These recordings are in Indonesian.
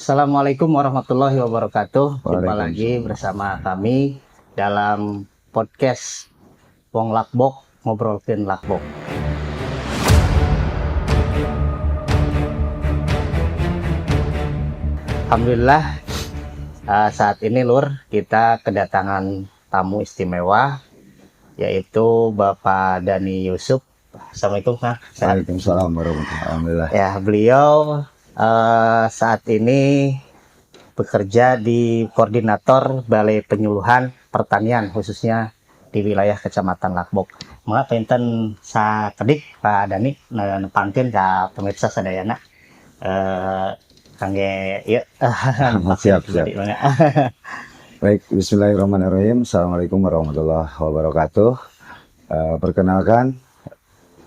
Assalamualaikum warahmatullahi wabarakatuh. Jumpa Waalaikumsalam. lagi bersama kami dalam podcast Wong Lakbok Ngobrolkeun Lakbok. Alhamdulillah saat ini Lur kita kedatangan tamu istimewa yaitu Bapak Dhani Yusuf. Assalamualaikum Kang. Waalaikumsalam warahmatullahi wabarakatuh. Alhamdulillah. Ya, beliau saat ini bekerja di koordinator Balai Penyuluhan Pertanian khususnya di wilayah Kecamatan Lakbok. Maka penten sakedik Pak Dhani nepangkeun ka pemirsa sadayana. Kangge ieu Siap. Baik, bismillahirrahmanirrahim. Assalamualaikum warahmatullahi wabarakatuh. Perkenalkan,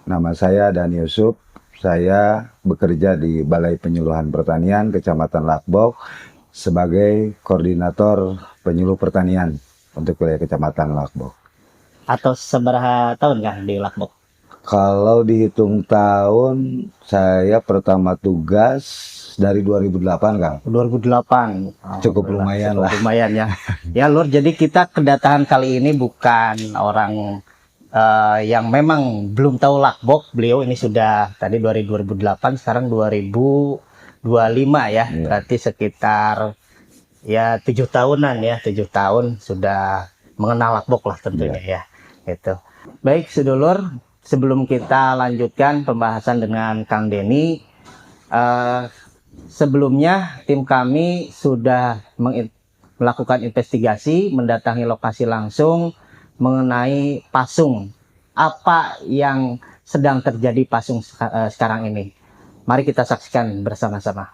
nama saya Dhani Yusuf. Saya bekerja di Balai Penyuluhan Pertanian Kecamatan Lakbok sebagai koordinator penyuluh pertanian untuk wilayah Kecamatan Lakbok. Atau seberapa tahun Kang di Lakbok? Kalau dihitung tahun, saya pertama tugas dari 2008, Kang. 2008. Cukup lumayan lah. Lumayan ya. Ya Lur, jadi kita kedatangan kali ini bukan orang yang memang belum tahu Lakbok. Beliau ini sudah tadi 2008, sekarang 2025 ya. Iya. Berarti sekitar ya 7 tahunan ya, 7 tahun sudah mengenal Lakbok lah tentunya ya. Gitu. Baik sedulur, sebelum kita lanjutkan pembahasan dengan Kang Dhani, sebelumnya tim kami sudah melakukan investigasi, mendatangi lokasi langsung mengenai pasung. Apa yang sedang terjadi pasung sekarang ini? Mari kita saksikan bersama-sama.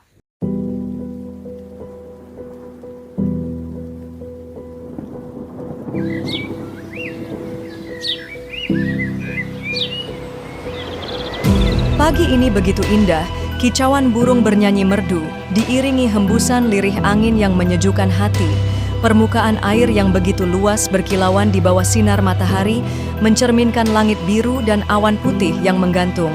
Pagi ini begitu indah, kicauan burung bernyanyi merdu, diiringi hembusan lirih angin yang menyejukkan hati. Permukaan air yang begitu luas berkilauan di bawah sinar matahari, mencerminkan langit biru dan awan putih yang menggantung.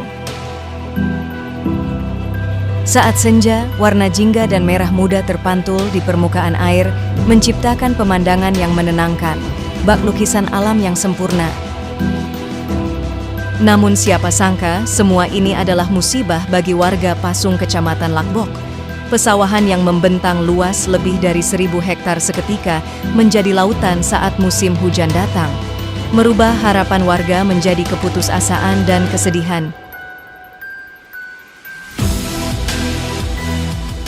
Saat senja, warna jingga dan merah muda terpantul di permukaan air, menciptakan pemandangan yang menenangkan, bak lukisan alam yang sempurna. Namun siapa sangka, semua ini adalah musibah bagi warga Pasung Kecamatan Lakbok. Pesawahan yang membentang luas lebih dari 1.000 hektar seketika menjadi lautan saat musim hujan datang, merubah harapan warga menjadi keputusasaan dan kesedihan.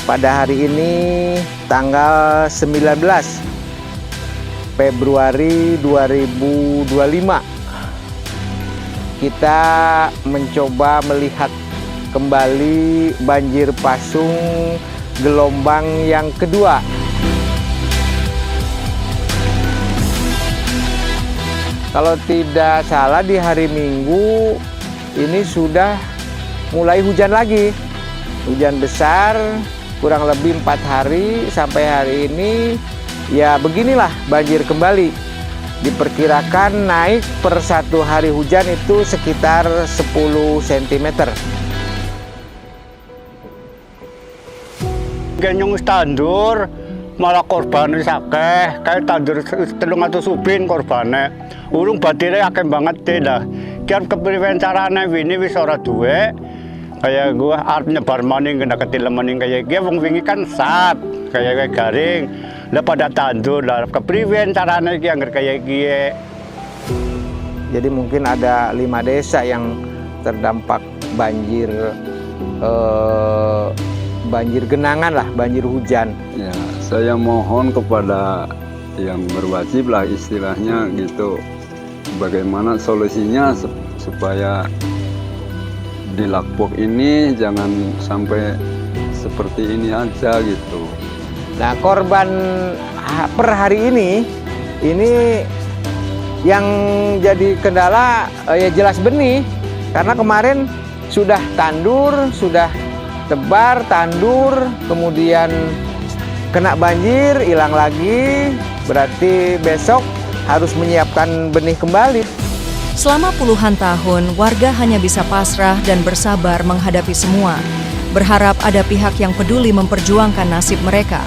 Pada hari ini tanggal 19 Februari 2025 kita mencoba melihat kembali banjir pasung gelombang yang kedua. Kalau tidak salah di hari Minggu ini sudah mulai hujan lagi. Hujan besar kurang lebih 4 hari sampai hari ini ya beginilah banjir kembali. Diperkirakan naik per 1 hari hujan itu sekitar 10 cm. Genyong tandur malah korban sakeh kayak tandur 300 subin korbane urung batire akeh banget dah kian kepriwen carane wini wis ora duwe kayak gua arep nyebar maning kena ketil maning kayak ge wong wingi kan sat kayak garing lah pada tandur lah kepriwen carane iki angger kayak gie. Jadi mungkin ada 5 desa yang terdampak banjir banjir genangan lah, banjir hujan. Ya, saya mohon kepada yang berwajib lah istilahnya gitu, bagaimana solusinya supaya di Lakbok ini jangan sampai seperti ini aja gitu. Nah, korban per hari ini yang jadi kendala ya jelas benih, karena kemarin sudah tandur, sudah tebar, tandur, kemudian kena banjir, hilang lagi, berarti besok harus menyiapkan benih kembali. Selama puluhan tahun, warga hanya bisa pasrah dan bersabar menghadapi semua. berharap ada pihak yang peduli memperjuangkan nasib mereka.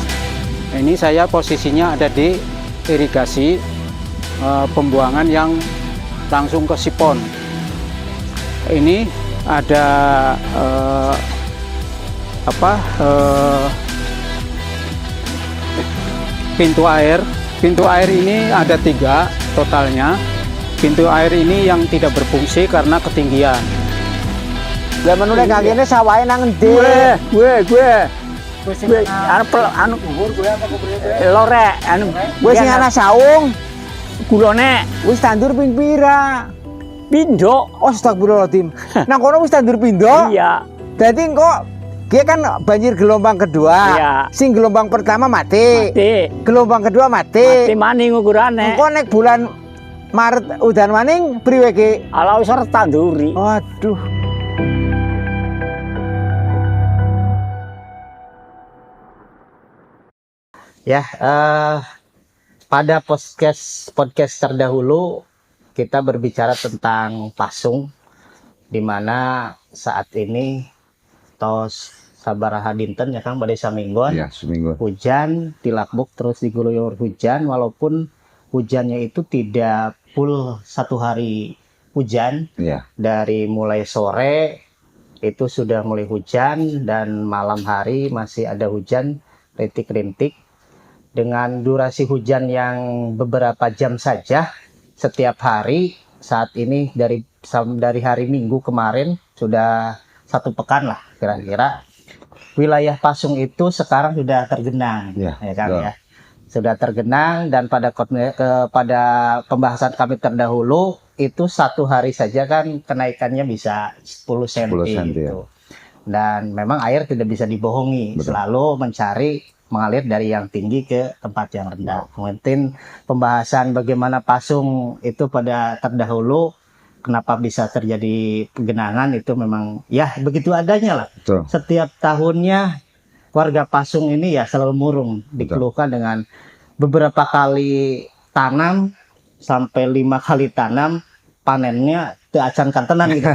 Ini saya posisinya ada di irigasi pembuangan yang langsung ke sipon. Ini ada pintu air. Pintu air ini ada 3 totalnya. Pintu air ini yang tidak berfungsi karena ketinggian. Lah menurut kagene sawahe nang endi? Gue. Anu lorek anu gue sing ana saung. Gulone wis tandur ping pira? Pindho. Astagfirullahaladzim. Nang kono wis tandur pindho? Iya. Dadi kok dia kan banjir gelombang kedua. Iya. Sing gelombang pertama mati. Gelombang kedua mati. Mati maning ukurane. Engko nek bulan Maret udan maning priwe ki? Ala wis tanduri. Waduh. Ya, pada podcast terdahulu kita berbicara tentang pasung, di mana saat ini tos sabaraha dinten ya Kang pada samingguan. Ya, seminggu. Hujan di Lakbok terus diguyur hujan, walaupun hujannya itu tidak full 1 hari hujan. Ya. Dari mulai sore itu sudah mulai hujan dan malam hari masih ada hujan rintik-rintik. Dengan durasi hujan yang beberapa jam saja setiap hari. Saat ini dari hari Minggu kemarin sudah 1 pekan lah kira-kira, wilayah Pasung itu sekarang sudah tergenang, ya kan ya, sudah tergenang. Dan pada pembahasan kami terdahulu itu 1 hari saja kan kenaikannya bisa 10 cm gitu. Dan memang air tidak bisa dibohongi. Betul. Selalu mencari mengalir dari yang tinggi ke tempat yang rendah. Mungkin pembahasan bagaimana Pasung itu pada terdahulu, kenapa bisa terjadi genangan itu memang ya begitu adanya lah. Betul. Setiap tahunnya warga Pasung ini ya selalu murung, dikeluhkan dengan beberapa kali tanam sampai 5 kali tanam, panennya diacankan tenan gitu.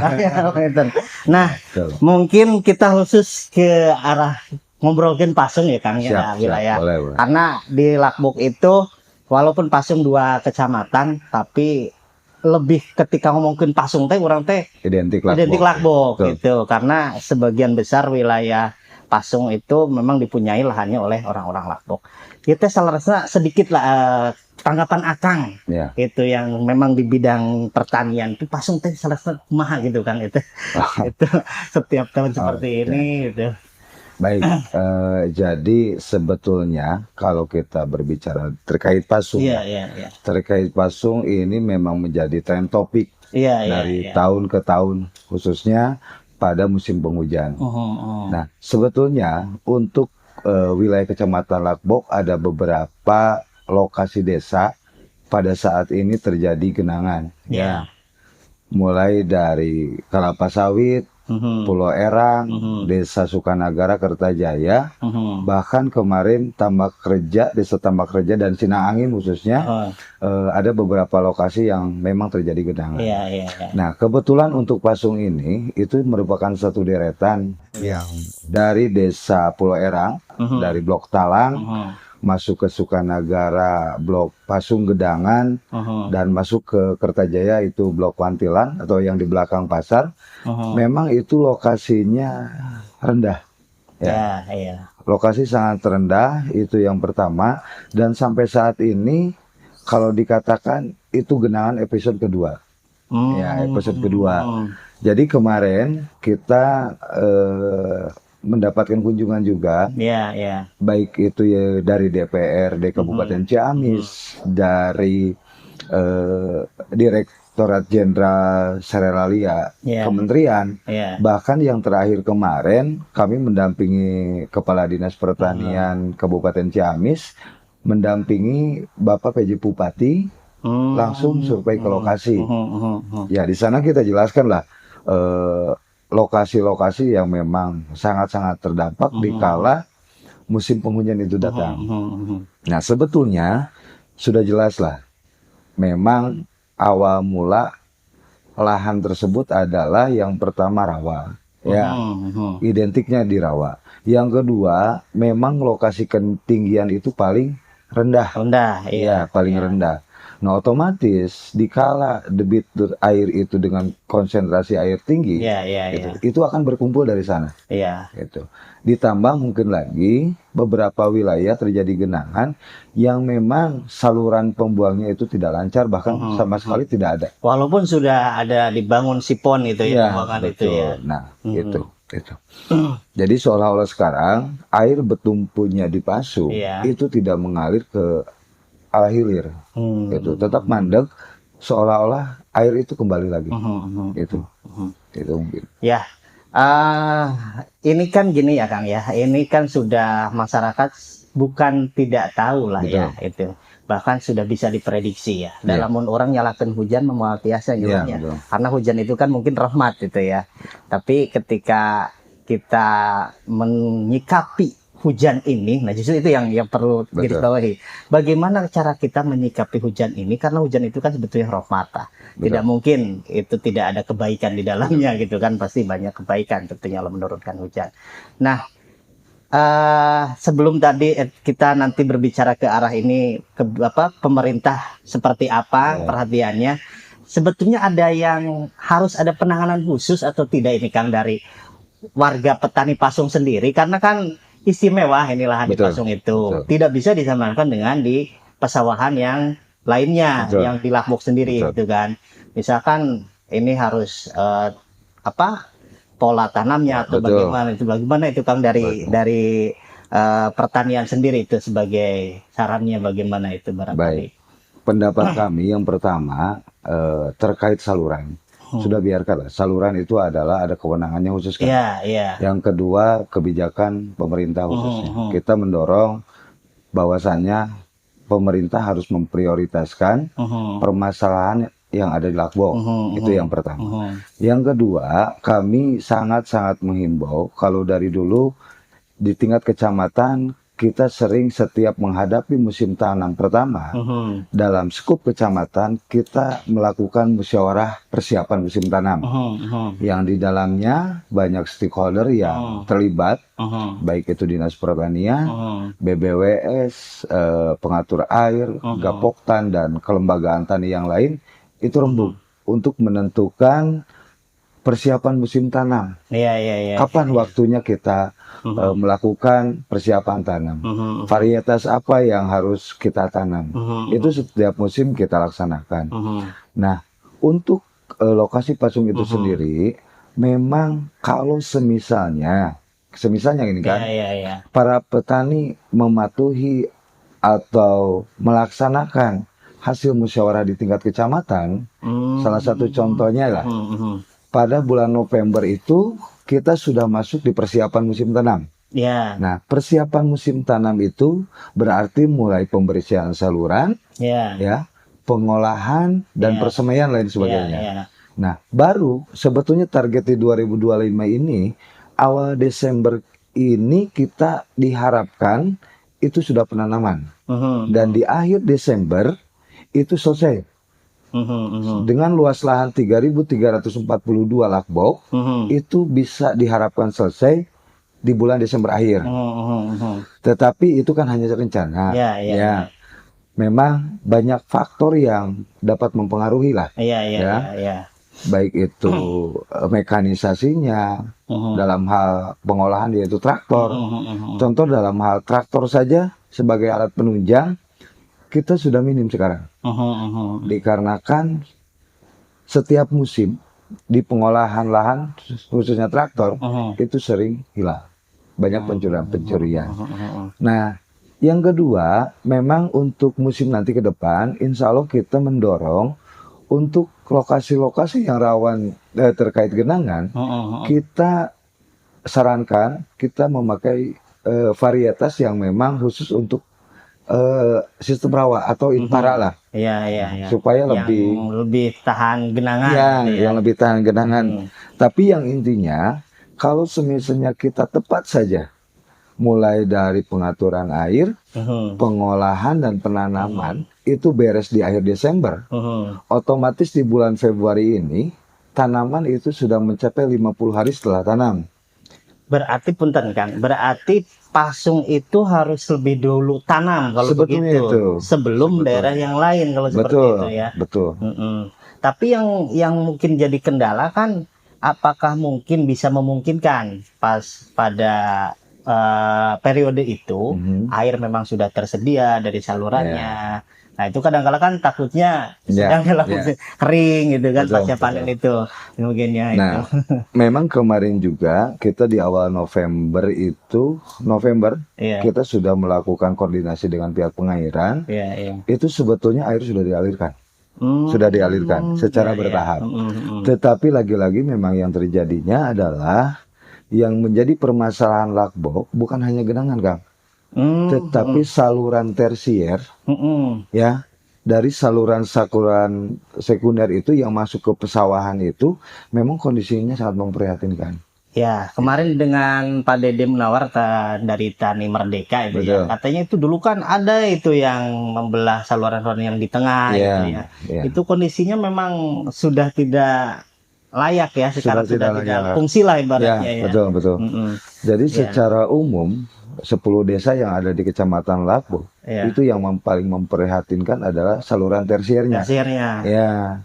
Nah, mungkin kita khusus ke arah ngobrolin Pasung ya Kang ya, wilayah. Boleh. Karena di Lakbok itu walaupun Pasung 2 kecamatan, tapi lebih ketika ngomongin Pasung teh orang teh identik Lakbok gitu. Karena sebagian besar wilayah Pasung itu memang dipunyai lahannya oleh orang-orang Lakbok. Kita selerasnya sedikit lah tanggapan Akang itu yang memang di bidang pertanian itu Pasung teh selerasnya kumaha gitu Kang itu. Itu setiap tahun seperti ini gitu. Baik, jadi sebetulnya kalau kita berbicara terkait Pasung, terkait Pasung ini memang menjadi tren topik dari tahun ke tahun, khususnya pada musim penghujan. Nah, sebetulnya untuk wilayah Kecamatan Lakbok ada beberapa lokasi desa pada saat ini terjadi genangan. Mulai dari Kelapa Sawit, Pulau Erang, Desa Sukanagara, Kertajaya, bahkan kemarin Desa Tambak Reja dan Sinaangin khususnya, ada beberapa lokasi yang memang terjadi genangan. Nah, kebetulan untuk Pasung ini itu merupakan satu deretan yang dari Desa Pulau Erang, dari Blok Talang, masuk ke Sukanagara, Blok Pasung Gedangan, dan masuk ke Kertajaya itu Blok Wantilan atau yang di belakang pasar. Memang itu lokasinya rendah. Lokasi sangat rendah, itu yang pertama. Dan sampai saat ini kalau dikatakan itu genangan episode kedua. Episode kedua. Jadi kemarin kita mendapatkan kunjungan juga, baik itu ya dari DPRD Kabupaten Ciamis, dari Direktorat Jenderal Sereralia Kementerian, bahkan yang terakhir kemarin kami mendampingi Kepala Dinas Pertanian Kabupaten Ciamis, mendampingi Bapak PJ Bupati, langsung survei ke lokasi. Ya di sana kita jelaskan lah lokasi-lokasi yang memang sangat-sangat terdampak dikala musim penghujan itu datang. Nah, sebetulnya sudah jelas lah, memang awal mula lahan tersebut adalah yang pertama rawa. Ya, identiknya di rawa. Yang kedua, memang lokasi ketinggian itu paling rendah. Iya. Paling rendah. Nah, otomatis dikala debit air itu dengan konsentrasi air tinggi, itu akan berkumpul dari sana. Gitu. Ditambah mungkin lagi beberapa wilayah terjadi genangan yang memang saluran pembuangnya itu tidak lancar, bahkan sama sekali tidak ada. Walaupun sudah ada dibangun sipon itu pembuangan itu ya. Nah, itu. Jadi seolah-olah sekarang air bertumpunya di Pasung itu tidak mengalir ke arah hilir, itu tetap mandek, seolah-olah air itu kembali lagi. Itu mungkin. Ya, ini kan gini ya Kang ya, ini kan sudah masyarakat bukan tidak tahu lah ya itu. Bahkan sudah bisa diprediksi ya. Dalam orang nyalakan hujan memual tiasa nyuruhnya. Karena hujan itu kan mungkin rahmat gitu ya. Tapi ketika kita menyikapi hujan ini, nah justru itu yang perlu digarisbawahi. Bagaimana cara kita menyikapi hujan ini? Karena hujan itu kan sebetulnya rahmat. Tidak mungkin itu tidak ada kebaikan di dalamnya gitu kan. Pasti banyak kebaikan tentunya Allah menurunkan hujan. Nah, sebelum tadi kita nanti berbicara ke arah ini, pemerintah seperti apa perhatiannya, sebetulnya ada yang harus ada penanganan khusus atau tidak ini Kang dari warga petani Pasung sendiri, karena kan istimewa ini lahan di Pasung itu tidak bisa disamakan dengan di pesawahan yang lainnya yang di Lakbok sendiri gitu kan. Misalkan ini harus pola tanamnya atau bagaimana itu Kang dari pertanian sendiri itu sebagai sarannya bagaimana itu barangkali. Baik. Pendapat kami yang pertama terkait saluran. Sudah biarkanlah, saluran itu adalah ada kewenangannya khusus kan. Yang kedua, kebijakan pemerintah khususnya. Kita mendorong bahwasannya pemerintah harus memprioritaskan permasalahan yang ada di Lakbok. Itu yang pertama. Yang kedua, kami sangat-sangat menghimbau, kalau dari dulu di tingkat kecamatan kita sering setiap menghadapi musim tanam pertama, dalam skup kecamatan kita melakukan musyawarah persiapan musim tanam, yang di dalamnya banyak stakeholder yang terlibat, baik itu Dinas Pertanian, BBWS, pengatur air, Gapoktan, dan kelembagaan tani yang lain, itu rembuk untuk menentukan persiapan musim tanam. Kapan waktunya kita melakukan persiapan tanam? Varietas apa yang harus kita tanam? Itu setiap musim kita laksanakan. Nah, untuk lokasi Pasung itu sendiri, memang kalau semisalnya ini kan, para petani mematuhi atau melaksanakan hasil musyawarah di tingkat kecamatan, salah satu contohnya lah, pada bulan November itu kita sudah masuk di persiapan musim tanam. Nah, persiapan musim tanam itu berarti mulai pembersihan saluran, pengolahan dan persemaian lain sebagainya. Nah, baru sebetulnya target di 2025 ini awal Desember ini kita diharapkan itu sudah penanaman, dan di akhir Desember itu selesai. Dengan luas lahan 3.342 lakbok, itu bisa diharapkan selesai di bulan Desember akhir. Tetapi itu kan hanya rencana. Memang banyak faktor yang dapat mempengaruhi lah. Baik itu mekanisasinya, dalam hal pengolahan yaitu traktor. Contoh dalam hal traktor saja sebagai alat penunjang kita sudah minim sekarang. Dikarenakan setiap musim di pengolahan lahan khususnya traktor itu sering hilang. Banyak pencurian. Nah, yang kedua, memang untuk musim nanti ke depan, insya Allah kita mendorong untuk lokasi-lokasi yang rawan terkait genangan, kita sarankan kita memakai varietas yang memang khusus untuk sistem rawa atau impara lah, supaya lebih tahan genangan, yang lebih tahan genangan. Tapi yang intinya, kalau semisalnya kita tepat saja, mulai dari pengaturan air, pengolahan dan penanaman itu beres di akhir Desember, otomatis di bulan Februari ini tanaman itu sudah mencapai 50 hari setelah tanam. Berarti punten Kang, berarti pasung itu harus lebih dulu tanam kalau Sebetulnya begitu, itu. sebelum daerah yang lain kalau seperti Betul, itu ya. betul. Tapi yang mungkin jadi kendala kan, apakah mungkin bisa memungkinkan pas pada periode itu air memang sudah tersedia dari salurannya. Nah itu kadang-kala kan takutnya sedang dalam kering gitu kan, pasca panen itu mungkin ya. Nah, itu. memang kemarin juga kita di awal November kita sudah melakukan koordinasi dengan pihak pengairan. Itu sebetulnya air sudah dialirkan. Sudah dialirkan secara bertahap. Tetapi lagi-lagi memang yang terjadinya adalah yang menjadi permasalahan lakbok bukan hanya genangan, Kang. Tetapi saluran tersier, ya, dari saluran sekunder itu yang masuk ke pesawahan itu memang kondisinya sangat memprihatinkan. Ya, kemarin dengan Pak Dede Munawar dari Tani Merdeka itu ya, katanya itu dulu kan ada itu yang membelah saluran-saluran yang di tengah gitu ya. Itu kondisinya memang sudah tidak layak ya, sekarang sudah tidak fungsi lah ibaratnya ya. Betul. Jadi secara umum 10 desa yang ada di Kecamatan Lakbok itu yang paling memprihatinkan adalah saluran tersiernya. Ya,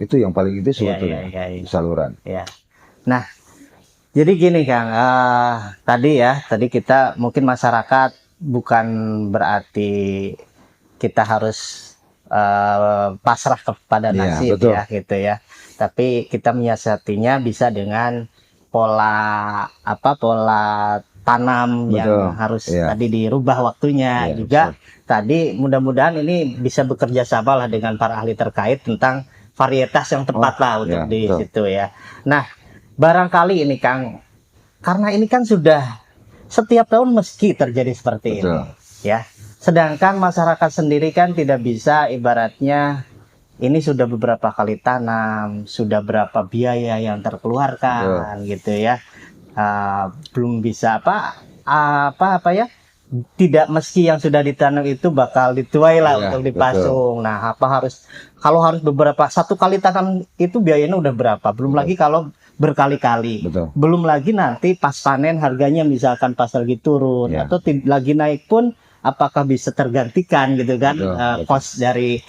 itu yang paling itu sebetulnya saluran. Nah, jadi gini Kang, tadi kita mungkin masyarakat bukan berarti kita harus pasrah kepada nasib ya gitu ya. Tapi kita menyiasatinya bisa dengan pola tanam yang harus tadi dirubah waktunya juga. Tadi mudah-mudahan ini bisa bekerja sama lah dengan para ahli terkait tentang varietas yang tepat lah untuk di situ ya. Nah, barangkali ini Kang, karena ini kan sudah setiap tahun meski terjadi seperti ini ya. Sedangkan masyarakat sendiri kan tidak bisa, ibaratnya ini sudah beberapa kali tanam, sudah berapa biaya yang terkeluarkan gitu ya. Belum bisa tidak meski yang sudah ditanam itu bakal dituai lah untuk dipasung. Nah, kalau harus satu kali tanam itu biayanya udah berapa? Belum lagi kalau berkali-kali. Belum lagi nanti pas panen harganya misalkan pas lagi turun atau lagi naik pun apakah bisa tergantikan gitu kan, cost dari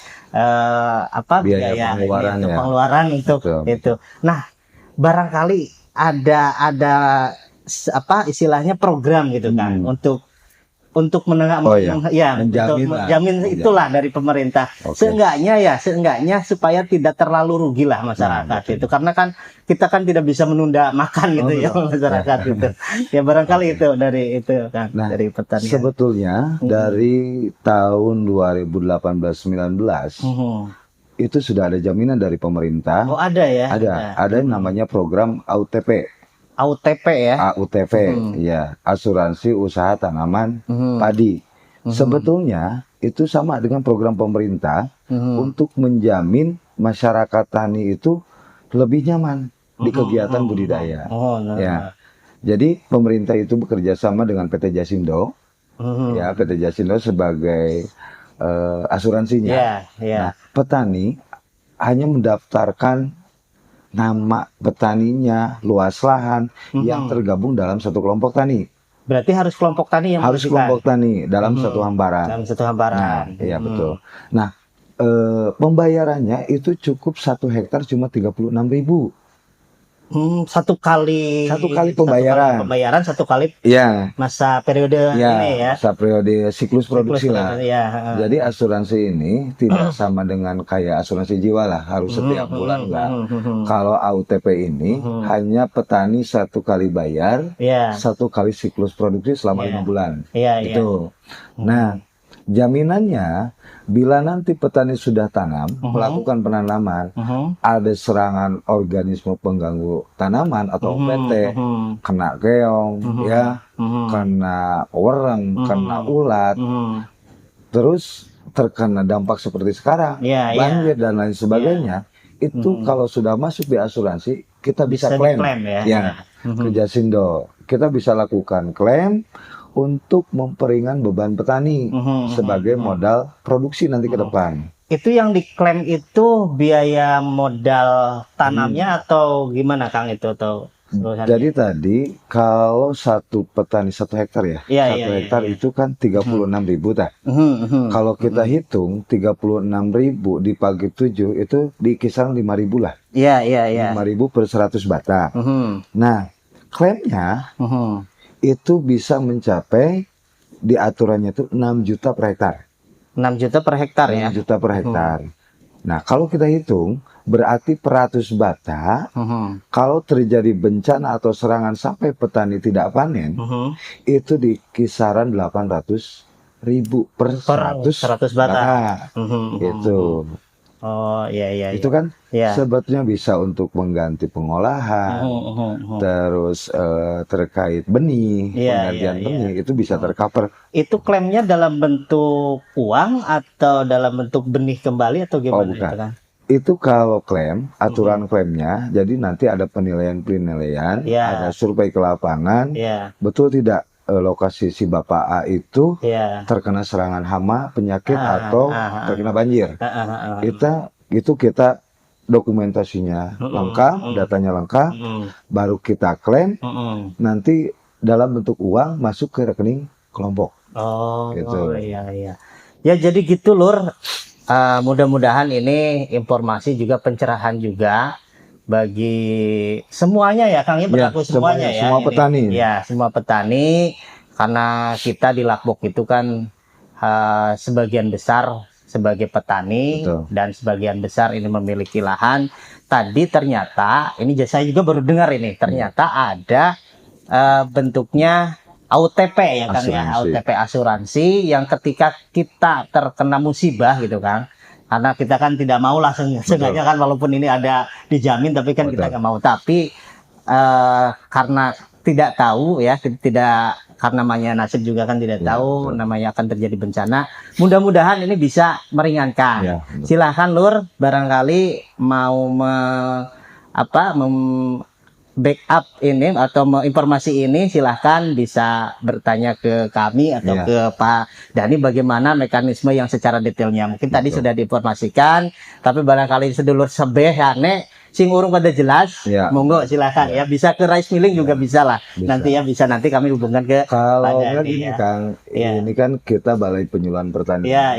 biaya pengeluaran untuk itu. Nah, barangkali ada istilahnya program gitu kan, untuk menjamin itulah dari pemerintah. Seenggaknya supaya tidak terlalu rugi lah masyarakat itu, karena kan kita kan tidak bisa menunda makan gitu ya masyarakat itu. Ya barangkali itu dari itu kan, dari petani. Sebetulnya dari tahun 2018-19 itu sudah ada jaminan dari pemerintah. Oh ada ya? Ada yang namanya program AUTP. AUTP ya? AUTP, ya, asuransi usaha tanaman padi. Sebetulnya itu sama dengan program pemerintah untuk menjamin masyarakat tani itu lebih nyaman di kegiatan budidaya. Jadi pemerintah itu bekerja sama dengan PT Jasindo, ya, PT Jasindo sebagai asuransinya. Nah, petani hanya mendaftarkan nama petaninya, luas lahan yang tergabung dalam satu kelompok tani. Berarti harus kelompok tani yang harus kelompok tani dalam satu hambaran. Dalam satu hambaran. Nah, iya betul. Nah, pembayarannya itu cukup 1 hektar cuma 36.000. Satu kali pembayaran satu kali masa periode ini ya, masa periode siklus produksi lah. Jadi asuransi ini tidak sama dengan kayak asuransi jiwa lah, harus setiap bulan enggak. Kalau AUTP ini hanya petani 1 kali bayar, 1 kali siklus produksi selama 5 bulan. Itu. Nah, jaminannya bila nanti petani sudah tanam, melakukan penanaman, ada serangan organisme pengganggu tanaman atau PT, kena keong, kena wereng, kena ulat, terus terkena dampak seperti sekarang, banjir dan lain sebagainya, itu kalau sudah masuk di asuransi, kita bisa klaim ke Jasindo. Kita bisa lakukan klaim untuk memperingan beban petani sebagai modal produksi nanti ke depan. itu yang diklaim itu biaya modal tanamnya atau gimana Kang itu atau Jadi tadi kalau satu petani 1 hektar ya, Iya, 1 iya, hektar iya. itu kan 36.000 tah. Kalau kita hitung 36.000 dibagi 7 itu di kisaran 5.000 lah. Iya, iya, iya. 5.000 per 100 bata. Nah, klaimnya itu bisa mencapai di aturannya itu 6 juta per hektar. 6 juta per hektar 6 ya. juta per hektar. Nah, kalau kita hitung berarti per 100 bata kalau terjadi bencana atau serangan sampai petani tidak panen itu di kisaran 800.000 per 100 bata. Itu. Oh iya iya. Itu kan iya. sebetulnya bisa untuk mengganti pengolahan, terus terkait benih, penggantian benih itu bisa tercover. Itu klaimnya dalam bentuk uang atau dalam bentuk benih kembali atau gimana? Oh bukan. Itu kalau klaim, aturan klaimnya, jadi nanti ada penilaian-penilaian, ada survei ke lapangan, betul tidak lokasi si Bapak A itu terkena serangan hama, penyakit atau terkena banjir. Itu kita dokumentasinya lengkap, datanya lengkap, baru kita klaim, nanti dalam bentuk uang masuk ke rekening kelompok. Oh, gitu. Iya iya. Ya jadi gitu Lur. Mudah-mudahan ini informasi juga pencerahan juga bagi semuanya ya Kang, ini berlaku semuanya ya. Semua petani. Ya, semua petani karena kita di Lakbok itu kan sebagian besar sebagai petani. Betul. Dan sebagian besar ini memiliki lahan. Tadi ternyata ini saya juga baru dengar ini ternyata ada bentuknya AUTP ya Kang ya, AUTP asuransi yang ketika kita terkena musibah gitu Kang, karena kita kan tidak mau lah sengaja kan walaupun ini ada dijamin tapi kan kita nggak mau, tapi karena tidak tahu ya, tidak karena namanya nasib juga kan tidak tahu namanya akan terjadi bencana, mudah-mudahan ini bisa meringankan. Silahkan Lur, barangkali mau backup ini atau informasi ini silahkan bisa bertanya ke kami atau ke Pak Dani bagaimana mekanisme yang secara detailnya. Mungkin tadi sudah diinformasikan, tapi barangkali sedulur sebeh ane sing urung pada jelas, monggo silahkan ya, bisa ke rice milling juga bisa lah. Nanti ya bisa, nanti kami hubungkan ke kalau kan ini Kang, ini kan kita Balai Penyuluhan Pertanian.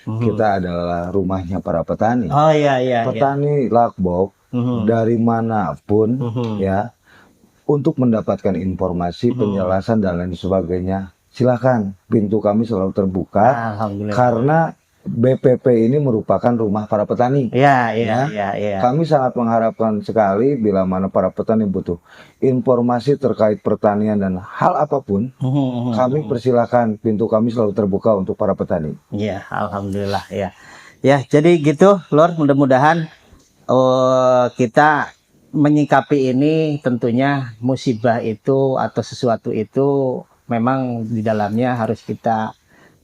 Kita adalah rumahnya para petani. Oh iya. Petani Lakbok dari manapun ya, untuk mendapatkan informasi, penjelasan dan lain sebagainya, silakan, pintu kami selalu terbuka. Karena BPP ini merupakan rumah para petani. Iya. Kami sangat mengharapkan sekali bila mana para petani butuh informasi terkait pertanian dan hal apapun, kami persilakan, pintu kami selalu terbuka untuk para petani. Iya, alhamdulillah ya. Ya, jadi gitu, Lord, mudah-mudahan kita menyikapi ini, tentunya musibah itu atau sesuatu itu memang di dalamnya harus kita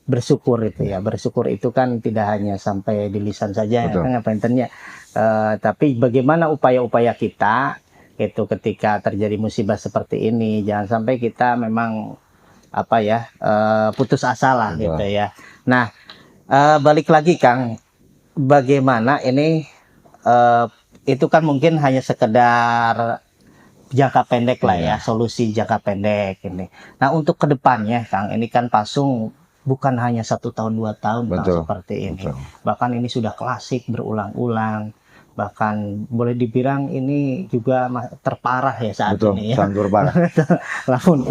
bersyukur itu ya. Bersyukur itu kan tidak hanya sampai di lisan saja kan pentingnya, tapi bagaimana upaya-upaya kita itu ketika terjadi musibah seperti ini, jangan sampai kita memang putus asa lah gitu ya. Nah, balik lagi Kang, bagaimana ini itu kan mungkin hanya sekedar jangka pendek lah ya, solusi jangka pendek ini. Nah, untuk kedepannya Kang, ini kan Pasung bukan hanya 1 tahun 2 tahun Kang, seperti ini. Bahkan ini sudah klasik berulang-ulang. Bahkan boleh dibilang ini juga terparah ya saat ini ya. Sangat parah. Lamun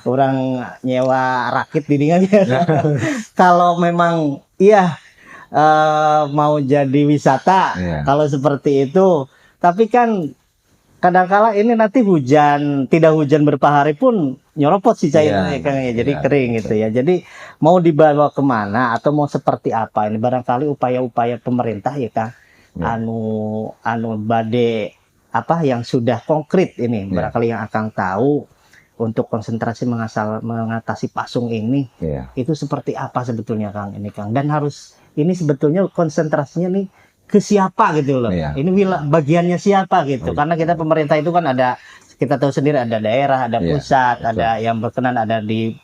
orang nyewa rakit di kalau memang mau jadi wisata, kalau seperti itu, tapi kan kadang-kala ini nanti tidak hujan berapa hari pun nyeropot si cairannya jadi kering gitu ya. Jadi mau dibawa kemana atau mau seperti apa ini, barangkali upaya-upaya pemerintah ya Kang, bade yang sudah konkret ini, barangkali yang akan tahu untuk konsentrasi mengatasi Pasung ini, itu seperti apa sebetulnya Kang ini Kang, dan harus ini sebetulnya konsentrasinya nih ke siapa gitu loh, ini bagiannya siapa gitu, karena kita pemerintah itu kan ada, kita tahu sendiri ada daerah, ada pusat, ada yang berkenan, ada di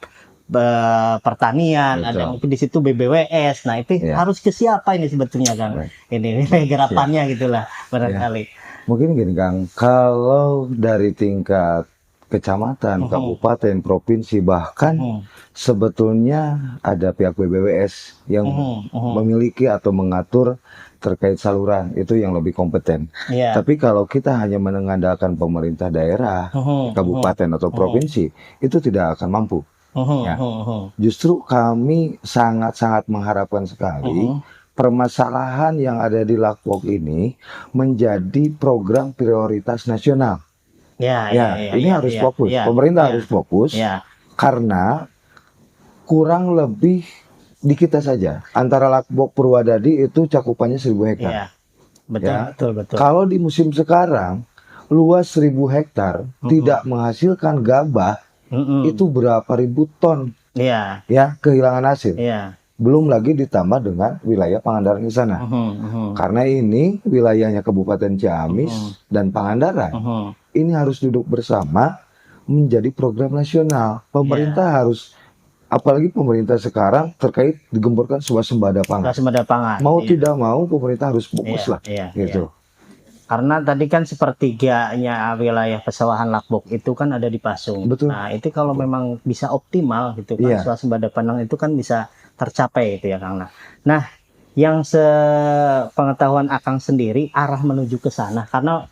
pertanian, Betul. ada mungkin di situ BBWS. Nah, itu Ya. harus ke siapa ini sebetulnya, Kang? Baik. Ini gerapannya gitulah barangkali. Mungkin gini Kang, kalau dari tingkat kecamatan, kabupaten, provinsi, bahkan sebetulnya ada pihak BBWS yang memiliki atau mengatur terkait saluran, itu yang lebih kompeten. Iya. Tapi kalau kita hanya mengandalkan pemerintah daerah, kabupaten atau provinsi, itu tidak akan mampu. Ya. Justru kami sangat-sangat mengharapkan sekali permasalahan yang ada di Lakbok ini menjadi program prioritas nasional. Ini harus fokus. Pemerintah harus fokus karena kurang lebih di kita saja. Antara Lakbok Purwadadi itu cakupannya 1.000 hektar. Betul. Kalau di musim sekarang luas 1.000 hektar tidak menghasilkan gabah, itu berapa ribu ton ya kehilangan hasil. Belum lagi ditambah dengan wilayah Pangandaran di sana. Karena ini wilayahnya Kabupaten Ciamis dan Pangandaran. Ini harus duduk bersama menjadi program nasional. Pemerintah harus, apalagi pemerintah sekarang terkait digemborkan swasembada pangan. Mau tidak mau pemerintah harus fokus lah. Gitu. Karena tadi kan sepertiganya wilayah pesawahan Lakbok itu kan ada di Pasung. Betul. Nah, itu kalau memang bisa optimal gitu kan, swasembada pangan itu kan bisa tercapai itu ya Kang. Nah, yang sepengetahuan Akang sendiri arah menuju ke sana, karena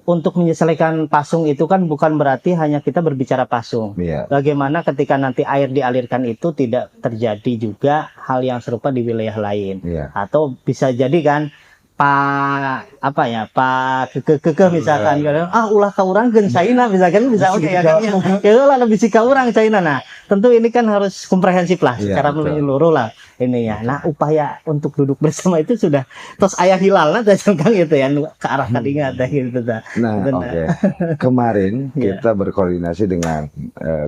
untuk menyelesaikan Pasung itu kan bukan berarti hanya kita berbicara Pasung. Bagaimana ketika nanti air dialirkan itu tidak terjadi juga hal yang serupa di wilayah lain. Atau bisa jadi kan Pak keke misalkan ulah ka urang geun China misalkan bisa oke ya kan ya lah lebih sih ka urang China. Nah, tentu ini kan harus komprehensif lah secara menyeluruh lah ini ya. Nah, upaya untuk duduk bersama itu sudah terus aya hilalna teh Kang gitu ya ke arah tadinya teh gitu tah. Nah, kemarin kita berkoordinasi dengan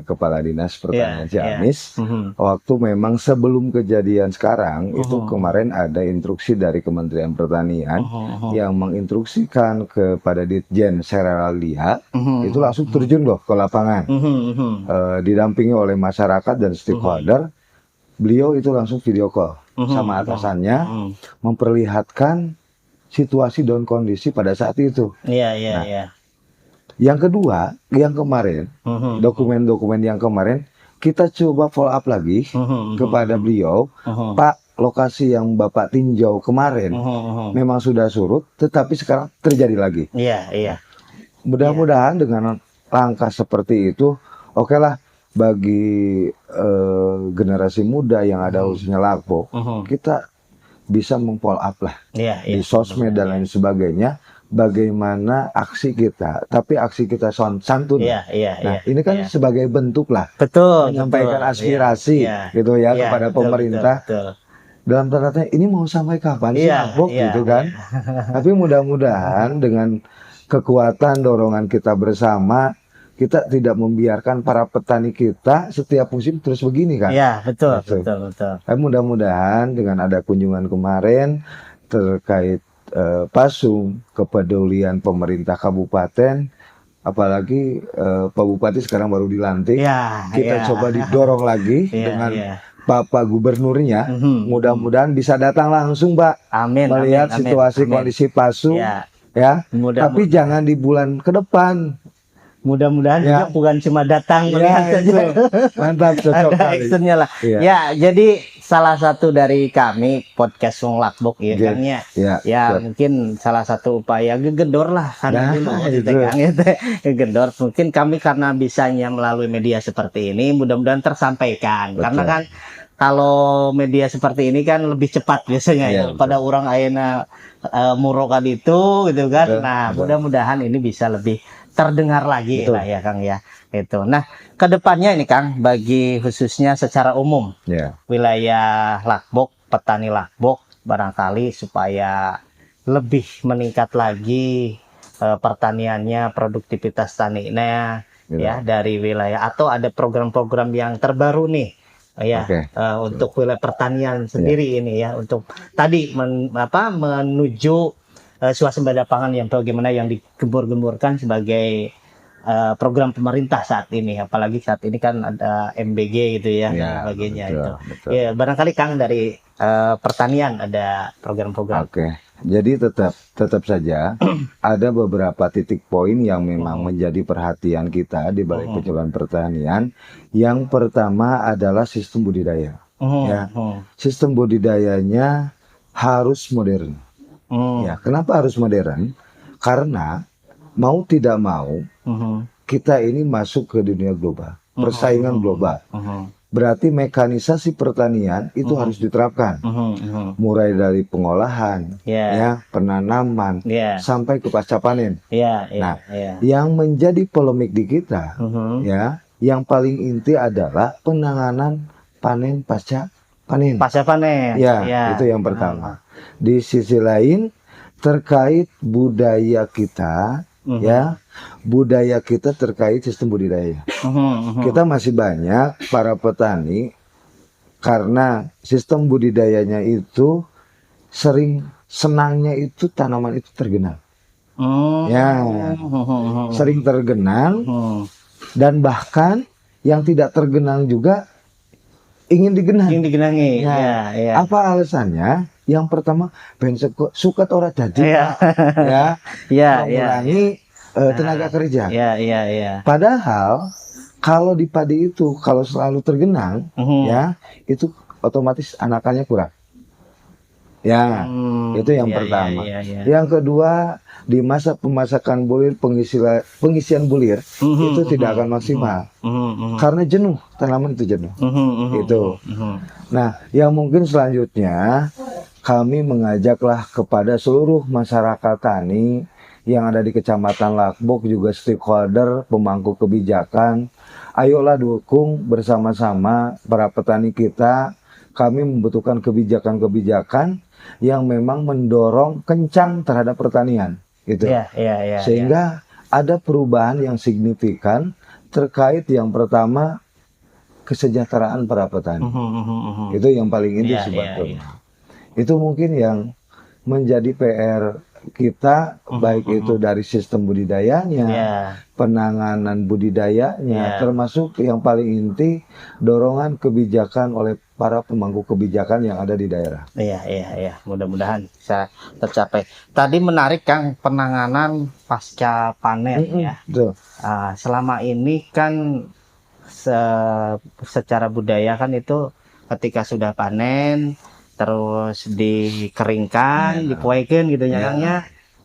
Kepala Dinas Pertanian Ciamis. Waktu memang sebelum kejadian sekarang itu kemarin ada instruksi dari Kementerian Pertanian yang menginstruksikan kepada Ditjen Seralalia itu langsung terjun loh ke lapangan, didampingi oleh masyarakat dan stakeholder. Beliau itu langsung video call sama atasannya, memperlihatkan situasi dan kondisi pada saat itu. Yang kedua, yang kemarin, dokumen-dokumen yang kemarin kita coba follow up lagi kepada beliau, Pak. Lokasi yang Bapak tinjau kemarin memang sudah surut, tetapi sekarang terjadi lagi. Mudah-mudahan dengan langkah seperti itu, oke lah bagi generasi muda yang ada khususnya Lakbok, kita bisa memfollow up lah di sosmed dan lain sebagainya. Bagaimana aksi kita, tapi aksi kita santun. Ini kan sebagai bentuk lah, menyampaikan aspirasi gitu ya kepada pemerintah. Dalam tanda tanya ini mau sampai kapan sih Lakbok gitu kan. Tapi mudah-mudahan dengan kekuatan dorongan kita bersama, kita tidak membiarkan para petani kita setiap musim terus begini kan. Betul. Tapi mudah-mudahan dengan ada kunjungan kemarin terkait Pasung, kepedulian pemerintah kabupaten, apalagi Pak Bupati sekarang baru dilantik, kita coba didorong lagi dengan Bapak Gubernurnya, mudah-mudahan bisa datang langsung, Pak, melihat situasi kondisi Pasung, tapi jangan di bulan ke depan. Mudah-mudahan juga bukan cuma datang melihat saja. Mantap, ada actionnya lah. Jadi salah satu dari kami podcast Wong Lakbok mungkin salah satu upaya gegedor lah karena gegedor. Mungkin kami karena bisanya melalui media seperti ini mudah-mudahan tersampaikan. Karena kan kalau media seperti ini kan lebih cepat biasanya pada orang ayeuna murokan itu gitu kan. Nah, mudah-mudahan ini bisa lebih terdengar lagi lah ya Kang ya. Itu. Nah, kedepannya ini Kang, bagi khususnya secara umum wilayah Lakbok, petani Lakbok barangkali supaya lebih meningkat lagi pertaniannya, produktivitas taninya dari wilayah, atau ada program-program yang terbaru nih untuk wilayah pertanian sendiri ini ya, untuk tadi menuju swasembada pangan yang bagaimana yang digembur-gemburkan sebagai program pemerintah saat ini, apalagi saat ini kan ada MBG gitu ya, dan sebagainya itu. betul. Ya, barangkali Kang dari pertanian ada program-program. Oke. Jadi tetap saja ada beberapa titik poin yang memang menjadi perhatian kita di Balai Penyuluhan Pertanian. Yang pertama adalah sistem budidaya. Ya, sistem budidayanya harus modern. Ya, kenapa harus modern? Karena mau tidak mau kita ini masuk ke dunia global, persaingan global. Berarti mekanisasi pertanian itu harus diterapkan, mulai dari pengolahan, ya, penanaman, sampai ke pasca panen. Nah, yang menjadi polemik di kita, ya, yang paling inti adalah penanganan panen pasca panen. Pasca panen. Ya, itu yang pertama. Di sisi lain terkait budaya kita, ya, budaya kita terkait sistem budidaya. Kita masih banyak para petani karena sistem budidayanya itu sering senangnya itu tanaman itu tergenang. Ya, sering tergenang dan bahkan yang tidak tergenang juga ingin digenang. Ingin digenangi. Ya. Apa alasannya? Yang pertama, ben suka orang jadi, mengurangi tenaga kerja. Padahal kalau di padi itu kalau selalu tergenang, ya, itu otomatis anakannya kurang. Ya, itu yang pertama. Yang kedua, di masa pemasakan bulir, pengisian bulir itu tidak akan maksimal karena jenuh, tanaman itu jenuh. Itu. Nah, yang mungkin selanjutnya kami mengajaklah kepada seluruh masyarakat tani yang ada di Kecamatan Lakbok, juga stakeholder, pemangku kebijakan. Ayolah dukung bersama-sama para petani kita. Kami membutuhkan kebijakan-kebijakan yang memang mendorong kencang terhadap pertanian, gitu. Sehingga ada perubahan yang signifikan terkait yang pertama kesejahteraan para petani. Itu yang paling inti sebetulnya. Itu mungkin yang menjadi PR kita, baik itu dari sistem budidayanya, penanganan budidayanya, termasuk yang paling inti dorongan kebijakan oleh para pemangku kebijakan yang ada di daerah. Iya. Mudah-mudahan bisa tercapai. Tadi menarik Kang, penanganan pasca panen ya. Selama ini kan secara budaya kan itu ketika sudah panen terus dikeringkan, dipoekeun gitu ya,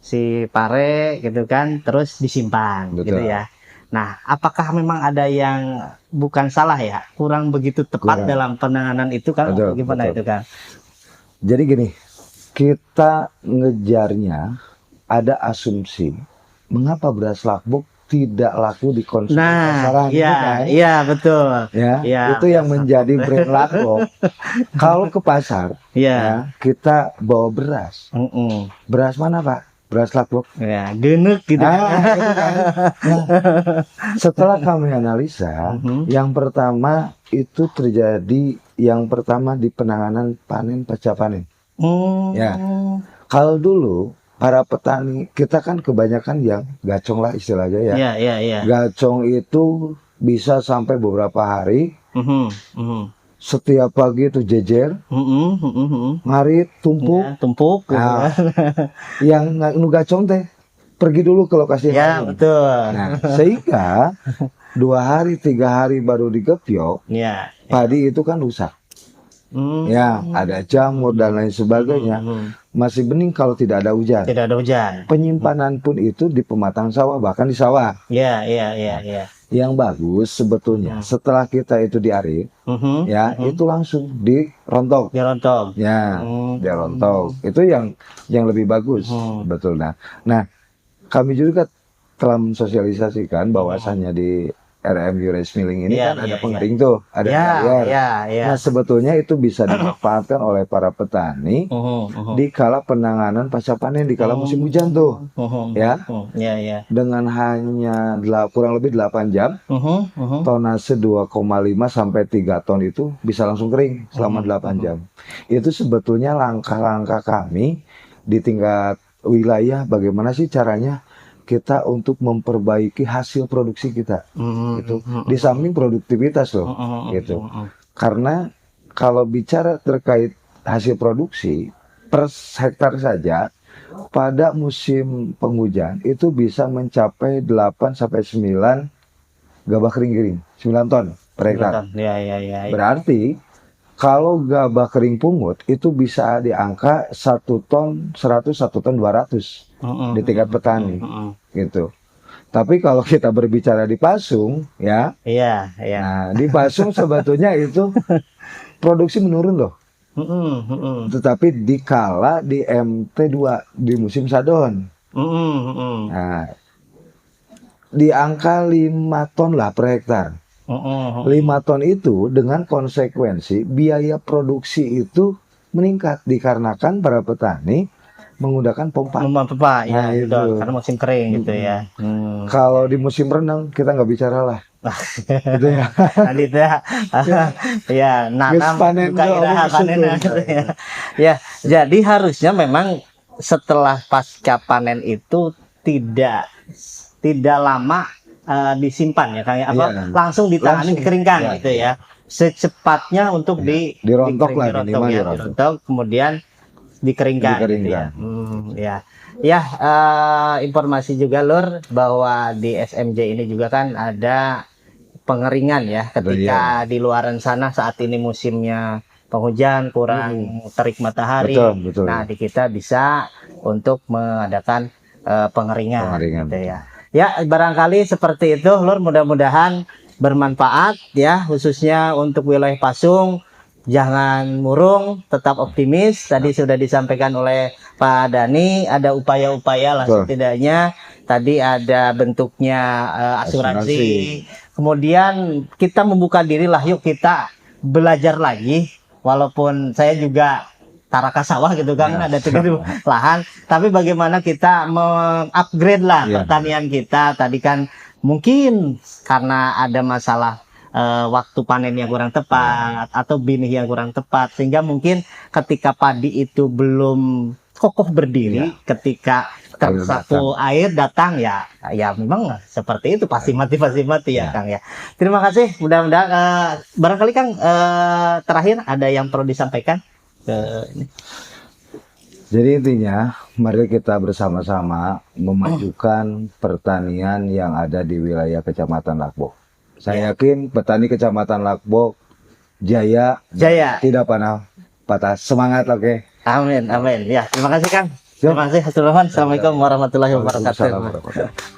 si pare gitu kan, terus disimpan. Gitu ya. Nah, apakah memang ada yang bukan salah ya, kurang begitu tepat dalam penanganan itu kan? Gimana itu kan? Jadi gini, kita ngejarnya ada asumsi mengapa beras Lakbok tidak laku di konsumsi pasaran. Iya, betul. Itu yang menjadi brand Lakbok. Kalau ke pasar, kita bawa beras. Beras mana, Pak? Beras Lakbok. Genek gitu. Gitu kan. Setelah kami analisa, yang pertama itu terjadi, yang pertama di penanganan panen pasca panen. Kalau dulu para petani kita kan kebanyakan yang gacong lah istilahnya ya. Gacong itu bisa sampai beberapa hari. Setiap pagi itu jejer, ngarit, tumpuk. Nah, yang nu gacong teh pergi dulu ke lokasi lain. Betul. Nah, sehingga 2 hari 3 hari baru digepiok, padi itu kan rusak. Ada jamur dan lain sebagainya. Masih bening kalau tidak ada hujan. Penyimpanan pun itu di pematang sawah, bahkan di sawah. Yang bagus sebetulnya setelah kita itu diarit, itu langsung dirontok. Dirontok. Itu yang lebih bagus, betul. Nah, kami juga telah mensosialisasikan bahwasannya di RMU Rice Milling ini kan ada pengering tuh, ada dryer. Nah, sebetulnya itu bisa dimanfaatkan oleh para petani di kala penanganan pasca panen, di kala musim hujan tuh. Dengan hanya kurang lebih 8 jam, tonase 2,5 sampai 3 ton itu bisa langsung kering selama 8 jam. Itu sebetulnya langkah-langkah kami di tingkat wilayah, bagaimana sih caranya kita untuk memperbaiki hasil produksi kita, gitu. Di samping produktivitas loh, gitu. Karena kalau bicara terkait hasil produksi per hektar saja pada musim penghujan itu bisa mencapai 8 sampai 9 gabah kering, 9 ton per hektar. Ya. Berarti kalau gabah kering pungut itu bisa di angka 1 ton 100, 1 ton 200 di tingkat petani, gitu. Tapi kalau kita berbicara di Pasung, ya, nah di Pasung sebetulnya itu produksi menurun loh. Tetapi dikala di MT2 di musim sadon, nah, di angka 5 ton lah per hektar. 5 ton itu dengan konsekuensi biaya produksi itu meningkat dikarenakan para petani menggunakan pompa. Ya, betul, karena musim kering gitu ya. Kalau di musim renang kita nggak bicara lah. Gitu ya. Tadi itu ya nanam buka iraha panen. Ya, jadi harusnya memang setelah pasca panen itu tidak lama disimpan ya kayak apa langsung ditangani dikeringkan gitu ya. Secepatnya untuk dirontok lah, dirontok kemudian dikeringkan. Gitu ya. Informasi juga Lur bahwa di SMJ ini juga kan ada pengeringan ya ketika di luaran sana saat ini musimnya penghujan kurang terik matahari. Betul. Nah, di kita bisa untuk mengadakan pengeringan. Gitu ya. Ya, barangkali seperti itu Lur, mudah-mudahan bermanfaat ya khususnya untuk wilayah Pasung. Jangan murung, tetap optimis. Tadi sudah disampaikan oleh Pak Dani, ada upaya-upaya lah setidaknya. Tadi ada bentuknya asuransi. Kemudian kita membuka diri lah, yuk kita belajar lagi. Walaupun saya juga taraka sawah gitu kan, ada 3.000 lahan. Tapi bagaimana kita mengupgrade lah pertanian kita. Tadi kan mungkin karena ada masalah waktu panennya kurang tepat atau benih yang kurang tepat sehingga mungkin ketika padi itu belum kokoh berdiri ketika tersapu air datang ya memang seperti itu pasti mati ya Kang ya. Terima kasih, mudah-mudahan barangkali Kang terakhir ada yang perlu disampaikan ini. Jadi intinya mari kita bersama-sama memajukan pertanian yang ada di wilayah Kecamatan Lakbok. Saya yakin petani Kecamatan Lakbok Jaya tidak pernah patah semangat. Amin. Ya, terima kasih Kang. Terima kasih. Assalamualaikum warahmatullahi wabarakatuh.